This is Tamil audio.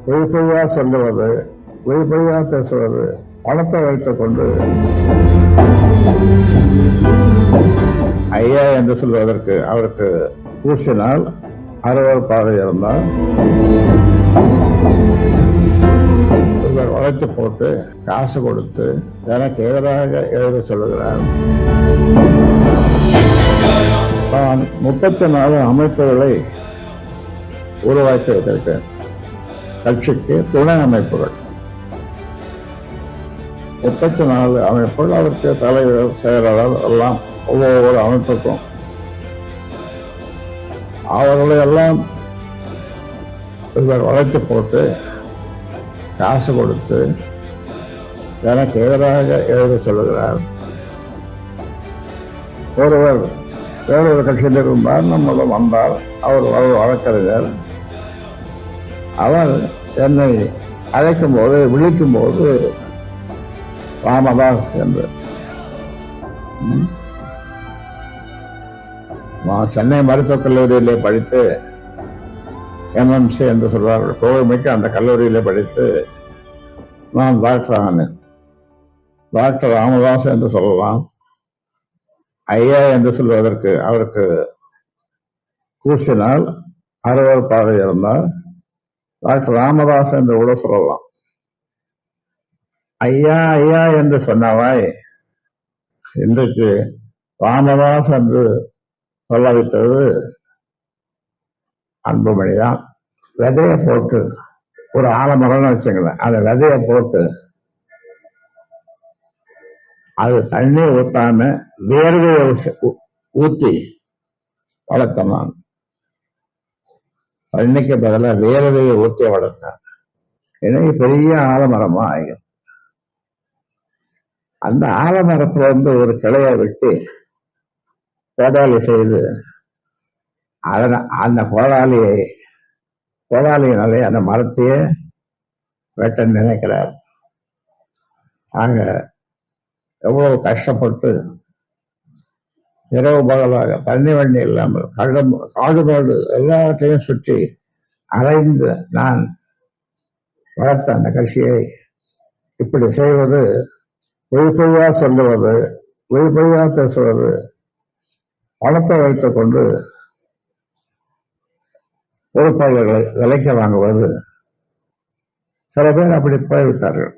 பொய் பொய்யா சொல்லுவது, பொய் பொய்யா பேசுவது, பணத்தை வைத்துக் கொண்டு ஐயா என்று சொல்வதற்கு அவருக்கு பூசினால் அறுவறுப்பாக இருந்தால் உழைத்து போட்டு காசு கொடுத்து எனக்கு எதிராக எழுத சொல்லுகிறார். நான் 34 அமைப்புகளை உருவாக்கி வைத்திருக்கேன். கட்சிக்கு துணை அமைப்புகள் 34 அமைப்புகள், அதற்கு தலைவர், செயலாளர் எல்லாம் ஒவ்வொரு அமைப்புக்கும் அவர்களை எல்லாம் உழைத்து போட்டு காசு கொடுத்து எனக்கு எதிராக எழுத சொல்லுகிறார். ஒருவர் வேறொரு கட்சியில் இருந்தால் நம்மளும் வந்தால் அவர் வழக்கறிஞர். அவர் என்னை அழைக்கும் போது, விழிக்கும் போது ராமதாஸ் என்று, நான் சென்னை மருத்துவக் கல்லூரியிலே படித்து எம்எம்சி என்று சொல்வார்கள், புகழ்மிக்க அந்த கல்லூரியிலே படித்து நான் டாக்டர் ஆனேன். டாக்டர் ராமதாஸ் என்று சொல்லலாம். ஐயா என்று சொல்வதற்கு அவருக்கு கூசினால் அறுவறுப்பாக இருந்தால் டாக்டர் ராமதாஸ் என்று கூட சொல்லலாம். ஐயா ஐயா என்று சொன்னவாய் இன்றைக்கு ராமதாஸ் என்று சொல்ல வைத்தது அன்புமணிதான். விதையை போட்டு ஒரு ஆலமரம்னு வச்சுங்களேன், அந்த விதையை போட்டு அது தண்ணி ஊத்தாம வேர்வையை ஊற்றி வளர்த்தான். நான் தண்ணிக்கு பதிலாக வேர்வையை ஊற்றி வளர்த்தேன். எனக்கு பெரிய ஆலமரமா ஆகும். அந்த ஆலமரத்துல இருந்து ஒரு கிளையை வெட்டி கோடாலி செய்து அந்த கோடாலியினாலே அந்த மரத்தையே வெட்ட நினைக்கிறார். நாங்க எவ்வளவு கஷ்டப்பட்டு இரவு பகலாக தண்ணி வண்ணி இல்லாமல் காடுபாடு எல்லாத்தையும் சுற்றி அலைந்து நான் வளர்த்த அந்த கட்சியை இப்படி செய்வது, பொய் பொய்யா சொல்லுவது, பொய் பொய்யா பேசுவது, பணத்தை வைத்துக் கொண்டு பொறுப்பாளர்களை விலைக்கு வாங்குவது, சில பேர் அப்படி போய்விட்டார்கள்.